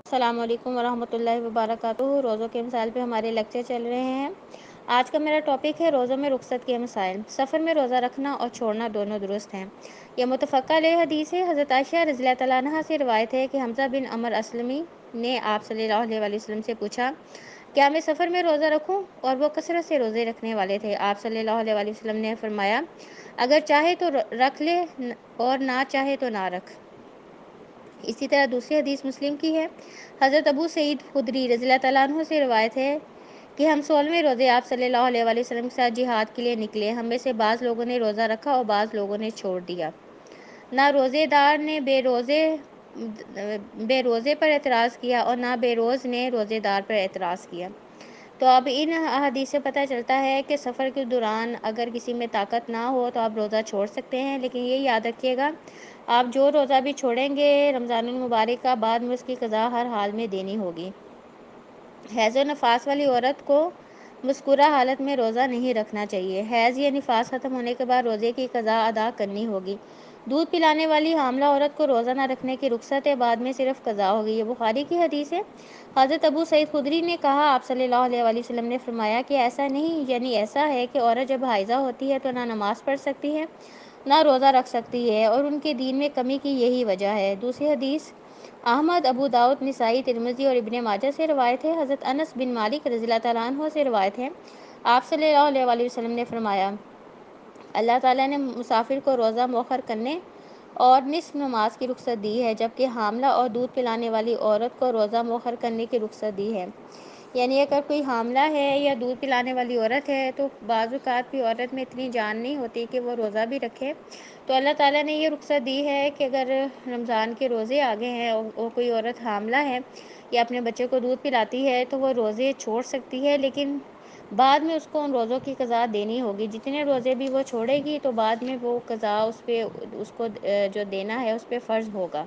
السلام علیکم ورحمۃ اللہ وبرکاتہ۔ روزوں کے مسائل پہ ہمارے لیکچر چل رہے ہیں۔ آج کا میرا ٹاپک ہے روزوں میں رخصت کے مسائل۔ سفر میں روزہ رکھنا اور چھوڑنا دونوں درست ہیں۔ یہ متفقہ علیہ حدیث ہے۔ حضرت عائشہ رضی اللہ تعالیٰ عنہا سے روایت ہے کہ حمزہ بن عمر اسلمی نے آپ صلی اللہ علیہ وسلم سے پوچھا، کیا میں سفر میں روزہ رکھوں؟ اور وہ کثرت سے روزے رکھنے والے تھے۔ آپ صلی اللہ علیہ وسلم نے فرمایا، اگر چاہے تو رکھ لے اور نہ چاہے تو نہ رکھ۔ اسی طرح دوسری حدیث مسلم کی ہے۔ حضرت ابو سعید خدری رضی اللہ تعالیٰ عنہ سے روایت ہے کہ ہم 16ویں روزے آپ صلی اللہ علیہ وسلم کے ساتھ جہاد کے لیے نکلے۔ ہم میں سے بعض لوگوں نے روزہ رکھا اور بعض لوگوں نے چھوڑ دیا۔ نہ روزے دار نے بے روزے پر اعتراض کیا اور نہ بے روز نے روزے دار پر اعتراض کیا۔ تو اب ان احادیث سے پتہ چلتا ہے کہ سفر کے دوران اگر کسی میں طاقت نہ ہو تو آپ روزہ چھوڑ سکتے ہیں، لیکن یہ یاد رکھیے گا آپ جو روزہ بھی چھوڑیں گے رمضان المبارک کا، بعد میں اس کی قضا ہر حال میں دینی ہوگی۔ حیض و نفاس والی عورت کو مذکورہ حالت میں روزہ نہیں رکھنا چاہیے۔ حیض یا نفاس ختم ہونے کے بعد روزے کی قضا ادا کرنی ہوگی۔ دودھ پلانے والی حاملہ عورت کو روزہ نہ رکھنے کی رخصت ہے، بعد میں صرف قضا ہوگی۔ یہ بخاری کی حدیث ہے۔ حضرت ابو سعید خدری نے کہا، آپ صلی اللہ علیہ وسلم نے فرمایا کہ ایسا نہیں، یعنی ایسا ہے کہ عورت جب حائضہ ہوتی ہے تو نہ نماز پڑھ سکتی ہے نہ روزہ رکھ سکتی ہے، اور ان کے دین میں کمی کی یہی وجہ ہے۔ دوسری حدیث احمد، ابو داؤد، نسائی، ترمذی اور ابن ماجہ سے روایت ہے۔ حضرت انس بن مالک رضی اللہ تعالیٰ عنہ سے روایت ہے، آپ صلی اللہ علیہ وسلم نے فرمایا، اللہ تعالیٰ نے مسافر کو روزہ مؤخر کرنے اور نصف نماز کی رخصت دی ہے، جبکہ حاملہ اور دودھ پلانے والی عورت کو روزہ مؤخر کرنے کی رخصت دی ہے۔ یعنی اگر کوئی حاملہ ہے یا دودھ پلانے والی عورت ہے تو بعض اوقات بھی عورت میں اتنی جان نہیں ہوتی کہ وہ روزہ بھی رکھے، تو اللہ تعالیٰ نے یہ رخصت دی ہے کہ اگر رمضان کے روزے آگے ہیں اور کوئی عورت حاملہ ہے یا اپنے بچے کو دودھ پلاتی ہے تو وہ روزے چھوڑ سکتی ہے، لیکن بعد میں اس کو ان روزوں کی قضا دینی ہوگی۔ جتنے روزے بھی وہ چھوڑے گی تو بعد میں وہ قضا اس کو جو دینا ہے اس پہ فرض ہوگا۔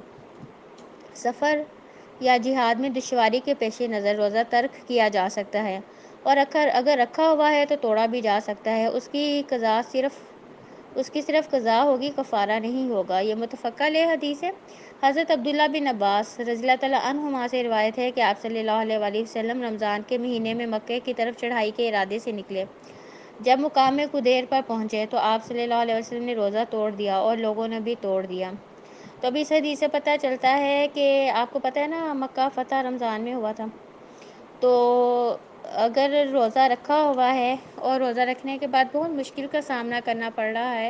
سفر یا جہاد میں دشواری کے پیش نظر روزہ ترک کیا جا سکتا ہے، اور اگر رکھا ہوا ہے تو توڑا بھی جا سکتا ہے۔ اس کی صرف قضا ہوگی، کفارہ نہیں ہوگا۔ یہ متفقہ علیہ حدیث ہے۔ حضرت عبداللہ بن عباس رضی اللہ تعالیٰ عنہما سے روایت ہے کہ آپ صلی اللہ علیہ وسلم رمضان کے مہینے میں مکے کی طرف چڑھائی کے ارادے سے نکلے۔ جب مقام قدیر پر پہنچے تو آپ صلی اللہ علیہ وسلم نے روزہ توڑ دیا اور لوگوں نے بھی توڑ دیا۔ تو اب اس حدیث سے پتہ چلتا ہے کہ آپ کو پتہ ہے نا مکہ فتح رمضان میں ہوا تھا، تو اگر روزہ رکھا ہوا ہے اور روزہ رکھنے کے بعد بہت مشکل کا سامنا کرنا پڑ رہا ہے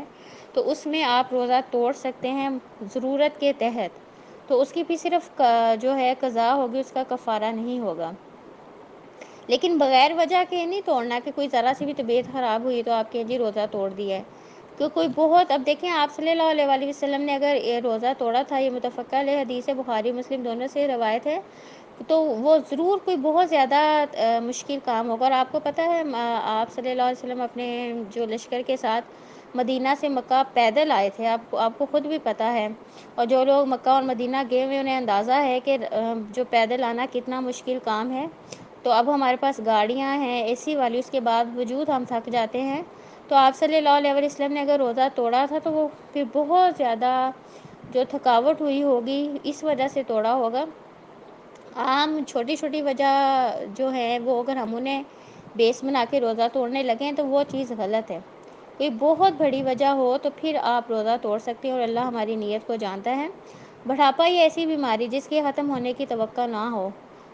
تو اس میں آپ روزہ توڑ سکتے ہیں ضرورت کے تحت، تو اس کی بھی صرف جو ہے قضا ہوگی، اس کا کفارہ نہیں ہوگا۔ لیکن بغیر وجہ کے نہیں توڑنا کہ کوئی ذرا سی بھی طبیعت خراب ہوئی تو آپ کے جی روزہ توڑ دیا ہے، کہ کوئی بہت، اب دیکھیں آپ صلی اللہ علیہ وسلم نے اگر روزہ توڑا تھا، یہ متفقہ علیہ حدیث ہے، بخاری مسلم دونوں سے روایت ہے، تو وہ ضرور کوئی بہت زیادہ مشکل کام ہوگا۔ اور آپ کو پتہ ہے آپ صلی اللہ علیہ وسلم اپنے جو لشکر کے ساتھ مدینہ سے مکہ پیدل آئے تھے، آپ کو خود بھی پتہ ہے، اور جو لوگ مکہ اور مدینہ گئے ہوئے انہیں اندازہ ہے کہ جو پیدل آنا کتنا مشکل کام ہے۔ تو اب ہمارے پاس گاڑیاں ہیں اے سی والی، اس کے باوجود ہم تھک جاتے ہیں، تو آپ صلی اللہ علیہ وسلم نے اگر روزہ توڑا تھا تو وہ پھر بہت زیادہ جو تھکاوٹ ہوئی ہوگی اس وجہ سے توڑا ہوگا۔ عام چھوٹی چھوٹی وجہ جو ہے وہ اگر ہم انہیں بیس بنا کے روزہ توڑنے لگیں تو وہ چیز غلط ہے۔ کوئی بہت بڑی وجہ ہو تو پھر آپ روزہ توڑ سکتے ہیں، اور اللہ ہماری نیت کو جانتا ہے۔ بڑھاپا یہ ایسی بیماری جس کے ختم ہونے کی توقع نہ ہو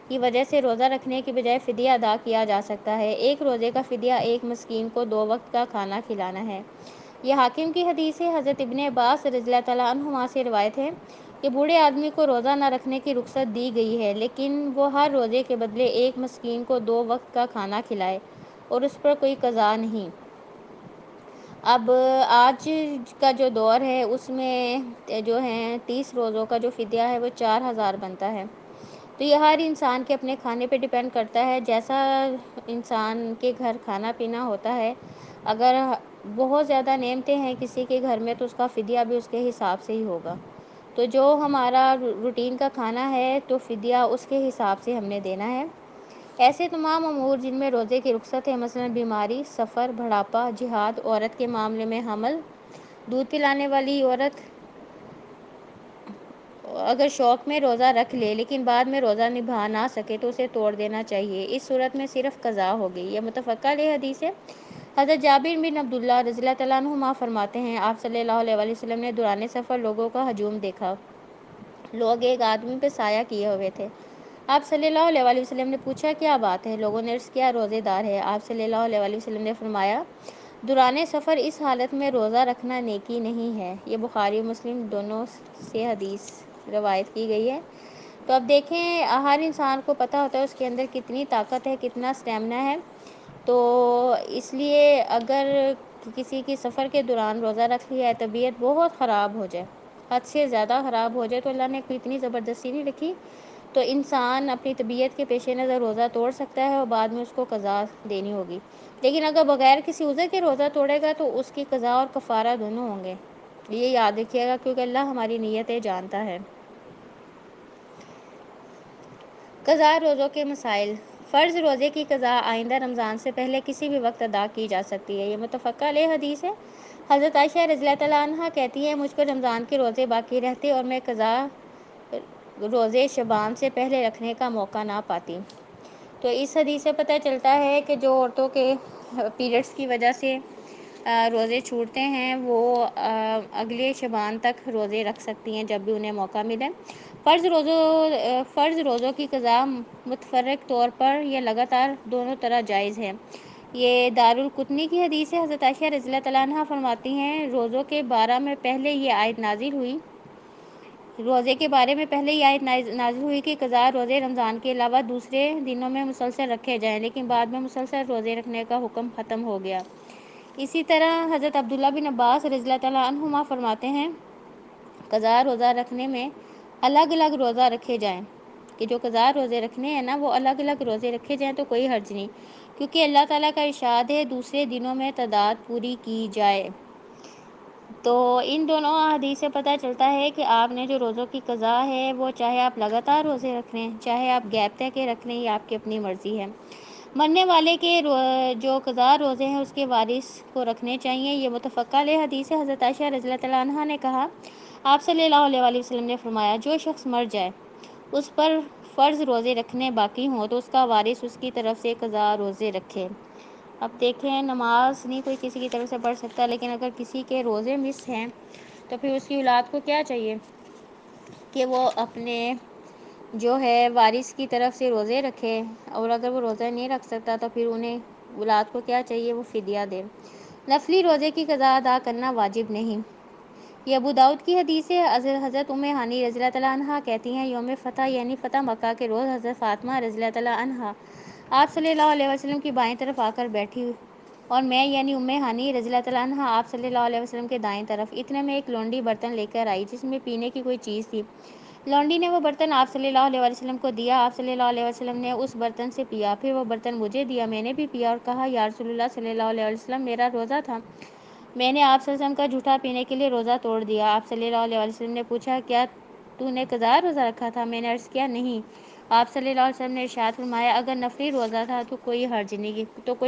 کی وجہ سے روزہ رکھنے کی بجائے فدیہ ادا کیا جا سکتا ہے۔ ایک روزے کا فدیہ ایک مسکین کو 2 وقت کا کھانا کھلانا ہے۔ یہ حاکم کی حدیث ہے۔ حضرت ابن عباس رضی اللہ تعالیٰ عنہما سے روایت ہے کہ بوڑھے آدمی کو روزہ نہ رکھنے کی رخصت دی گئی ہے، لیکن وہ ہر روزے کے بدلے ایک مسکین کو 2 وقت کا کھانا کھلائے اور اس پر کوئی قضا نہیں۔ اب آج کا جو دور ہے اس میں جو ہیں 30 روزوں کا جو فدیہ ہے وہ 4000 بنتا ہے۔ تو یہ ہر انسان کے اپنے کھانے پہ ڈیپینڈ کرتا ہے، جیسا انسان کے گھر کھانا پینا ہوتا ہے۔ اگر بہت زیادہ نعمتیں ہیں کسی کے گھر میں تو اس کا فدیہ بھی اس کے حساب سے ہی ہوگا۔ تو جو ہمارا روٹین کا کھانا ہے تو فدیہ اس کے حساب سے ہم نے دینا ہے۔ ایسے تمام امور جن میں روزے کی رخصت ہے، مثلا بیماری، سفر، بڑھاپا، جہاد، عورت کے معاملے میں حمل، دودھ پلانے والی عورت اگر شوق میں روزہ رکھ لے لیکن بعد میں روزہ نبھا نہ سکے تو اسے توڑ دینا چاہیے، اس صورت میں صرف قضا ہوگی۔ یہ متفقہ علیہ حدیث ہے۔ حضرت جابر بن عبداللہ رضی اللہ تعالیٰ عنہما فرماتے ہیں، آپ صلی اللہ علیہ وآلہ وسلم نے دوران سفر لوگوں کا ہجوم دیکھا، لوگ ایک آدمی پہ سایہ کیے ہوئے تھے۔ آپ صلی اللہ علیہ وآلہ وسلم نے پوچھا کیا بات ہے؟ لوگوں نے عرض کیا روزے دار ہے۔ آپ صلی اللہ علیہ وآلہ وسلم نے فرمایا دوران سفر اس حالت میں روزہ رکھنا نیکی نہیں ہے۔ یہ بخاری و مسلم دونوں سے حدیث روایت کی گئی ہے۔ تو اب دیکھیں ہر انسان کو پتہ ہوتا ہے اس کے اندر کتنی طاقت ہے، کتنا اسٹیمنا ہے، تو اس لیے اگر کسی کی سفر کے دوران روزہ رکھ لیا ہے، طبیعت بہت خراب ہو جائے، حد سے زیادہ خراب ہو جائے، تو اللہ نے کوئی اتنی زبردستی نہیں رکھی، تو انسان اپنی طبیعت کے پیش نظر روزہ توڑ سکتا ہے اور بعد میں اس کو قضا دینی ہوگی۔ لیکن اگر بغیر کسی عذر کے روزہ توڑے گا تو اس کی قضا اور کفارہ دونوں ہوں گے، یہ یاد رکھیے گا، کیونکہ اللہ ہماری نیتیں جانتا ہے۔ قضا روزوں کے مسائل۔ فرض روزے کی قضا آئندہ رمضان سے پہلے کسی بھی وقت ادا کی جا سکتی ہے، یہ متفقہ علیہ حدیث ہے۔ حضرت عائشہ رضی اللہ تعالیٰ عنہا کہتی ہیں مجھ پر رمضان کے روزے باقی رہتے اور میں قضا روزے شعبان سے پہلے رکھنے کا موقع نہ پاتی۔ تو اس حدیث سے پتہ چلتا ہے کہ جو عورتوں کے پیریڈز کی وجہ سے روزے چھوٹتے ہیں وہ اگلے شعبان تک روزے رکھ سکتی ہیں جب بھی انہیں موقع ملے۔ فرض روزوں کی قضا متفرق طور پر یا لگاتار دونوں طرح جائز ہے۔ یہ دارالقطنی کی حدیث ہے۔ حضرت عائشہ رضی اللہ تعالیٰ عنہا فرماتی ہیں روزوں کے بارے میں پہلے یہ آیت نازل ہوئی کہ قضا روزے رمضان کے علاوہ دوسرے دنوں میں مسلسل رکھے جائیں، لیکن بعد میں مسلسل روزے رکھنے کا حکم ختم ہو گیا۔ اسی طرح حضرت عبداللہ بن عباس رضی اللہ تعالیٰ عنہما فرماتے ہیں قضا روزہ رکھنے میں الگ الگ روزہ رکھے جائیں، کہ جو قضا روزے رکھنے ہیں نا وہ الگ الگ روزے رکھے جائیں تو کوئی حرج نہیں، کیونکہ اللہ تعالیٰ کا ارشاد ہے دوسرے دنوں میں تعداد پوری کی جائے۔ تو ان دونوں احادیث سے پتہ چلتا ہے کہ آپ نے جو روزوں کی قضا ہے وہ چاہے آپ لگاتار روزے رکھ لیں، چاہے آپ گیپ دے کے رکھ لیں، یہ آپ کی اپنی مرضی ہے۔ مرنے والے کے جو قضا روزے ہیں اس کے وارث کو رکھنے چاہیے، یہ متفقہ علیہ حدیث ہے۔ حضرت عائشہ رضی اللہ تعالیٰ عنہا نے کہا آپ صلی اللہ علیہ وآلہ وسلم نے فرمایا جو شخص مر جائے اس پر فرض روزے رکھنے باقی ہوں تو اس کا وارث اس کی طرف سے قضا روزے رکھے۔ اب دیکھیں نماز نہیں کوئی کسی کی طرف سے پڑھ سکتا، لیکن اگر کسی کے روزے مس ہیں تو پھر اس کی اولاد کو کیا چاہیے کہ وہ اپنے جو ہے وارث کی طرف سے روزے رکھے، اور اگر وہ روزہ نہیں رکھ سکتا تو پھر انہیں اولاد کو کیا چاہیے وہ فدیہ دے۔ نفلی روزے کی قضا ادا کرنا واجب نہیں، یہ ابو داؤد کی حدیث ہے۔ حضرت ام ہانی رضی اللہ تعالیٰ عنہا کہتی ہیں یوم فتح یعنی فتح مکہ کے روز حضرت فاطمہ رضی اللہ تعالیٰ عنہا آپ صلی اللہ علیہ وسلم کی بائیں طرف آ کر بیٹھی اور میں یعنی ام ہانی رضی اللہ تعالیٰ عنہا آپ صلی اللہ علیہ وسلم کے دائیں طرف، اتنے میں ایک لونڈی برتن لے کر آئی جس میں پینے کی کوئی چیز تھی۔ لونڈی نے وہ برتن آپ صلی اللہ علیہ وسلم کو دیا، آپ صلی اللہ علیہ وسلم نے اس برتن سے پیا، پھر وہ برتن مجھے دیا، میں نے بھی پیا اور کہا یا رسول اللہ صلی اللہ علیہ وسلم میرا روزہ تھا، میں نے آپ صلی اللہ علیہ وسلم کا جھوٹا پینے کے لیے روزہ توڑ دیا۔ آپ صلی اللہ علیہ وسلم نے پوچھا کیا تو نے قضا روزہ رکھا تھا؟ میں نے عرض کیا نہیں۔ آپ صلی اللہ علیہ وسلم نے ارشاد فرمایا اگر نفلی روزہ تھا تو کوئی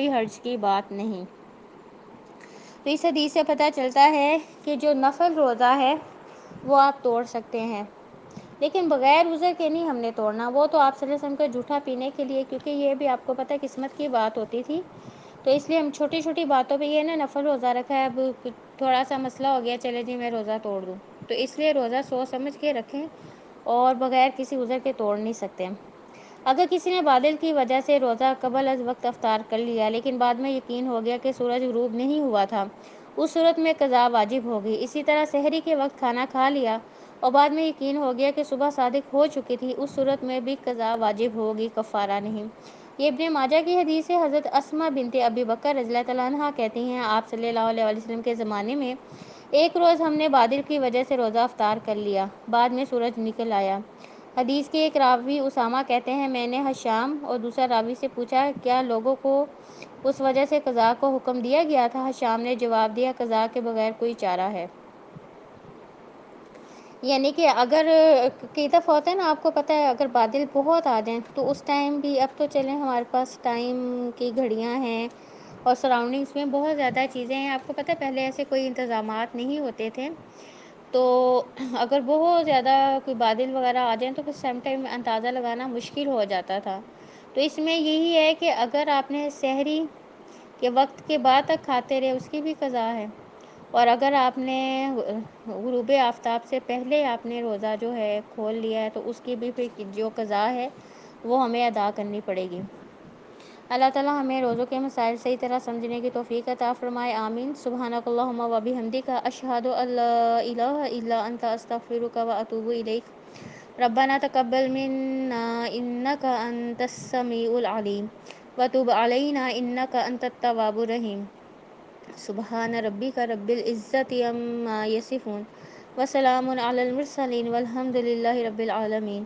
حرج کی بات نہیں۔ تو اس حدیث سے پتہ چلتا ہے کہ جو نفل روزہ ہے وہ آپ توڑ سکتے ہیں، لیکن بغیر عذر کے نہیں ہم نے توڑنا، وہ تو آپ صلی اللہ علیہ وسلم کا جھوٹا پینے کے لیے، کیونکہ یہ بھی آپ کو پتہ ہے قسمت کی بات ہوتی تھی، تو اس لیے ہم چھوٹی چھوٹی باتوں پہ یہ نا نفل روزہ رکھا ہے، اب تھوڑا سا مسئلہ ہو گیا چلے جی میں روزہ توڑ دوں، تو اس لیے روزہ سوچ سمجھ کے رکھیں اور بغیر کسی عذر کے توڑ نہیں سکتے۔ اگر کسی نے بادل کی وجہ سے روزہ قبل از وقت افطار کر لیا لیکن بعد میں یقین ہو گیا کہ سورج غروب نہیں ہوا تھا، اس صورت میں قضا واجب ہوگی۔ اسی طرح سحری کے وقت کھانا کھا لیا اور بعد میں یقین ہو گیا کہ صبح صادق ہو چکی تھی، اس صورت میں بھی قضا واجب ہوگی، کفارہ نہیں۔ یہ ابن ماجہ کی حدیث ہے۔ حضرت اسماء بنت ابی بکر رضی اللہ تعالیٰ عنہا کہتی ہیں آپ صلی اللہ علیہ وسلم کے زمانے میں ایک روز ہم نے بادل کی وجہ سے روزہ افطار کر لیا، بعد میں سورج نکل آیا۔ حدیث کے ایک راوی اسامہ کہتے ہیں میں نے حشام اور دوسرا راوی سے پوچھا کیا لوگوں کو اس وجہ سے قضا کو حکم دیا گیا تھا؟ حشام نے جواب دیا قضا کے بغیر کوئی چارہ ہے، یعنی کہ اگر کئی دفعہ ہوتا ہے نا آپ کو پتہ ہے اگر بادل بہت آ جائیں تو اس ٹائم بھی، اب تو چلیں ہمارے پاس ٹائم کی گھڑیاں ہیں اور سراؤنڈنگس میں بہت زیادہ چیزیں ہیں، آپ کو پتہ ہے پہلے ایسے کوئی انتظامات نہیں ہوتے تھے، تو اگر بہت زیادہ کوئی بادل وغیرہ آ جائیں تو پھر سیم ٹائم اندازہ لگانا مشکل ہو جاتا تھا۔ تو اس میں یہی ہے کہ اگر آپ نے سحری کے وقت کے بعد تک کھاتے رہے اس کی بھی قضا ہے، اور اگر آپ نے غروب آفتاب سے پہلے آپ نے روزہ جو ہے کھول لیا ہے تو اس کی بھی پھر جو قضا ہے وہ ہمیں ادا کرنی پڑے گی۔ اللہ تعالیٰ ہمیں روزوں کے مسائل صحیح طرح سمجھنے کی توفیق عطا فرمائے، آمین۔ سبحانک اللہم و بحمدک، اشہد ان لا الہ الا انت، استغفرک و اتوب الیک۔ ربنا تقبل منا انک انت السمیع العلیم وتب علینا انک انت التواب الرحیم۔ سبحان ربک رب العزت عما یصفون وسلام علی المرسلین والحمد للہ رب العالمین۔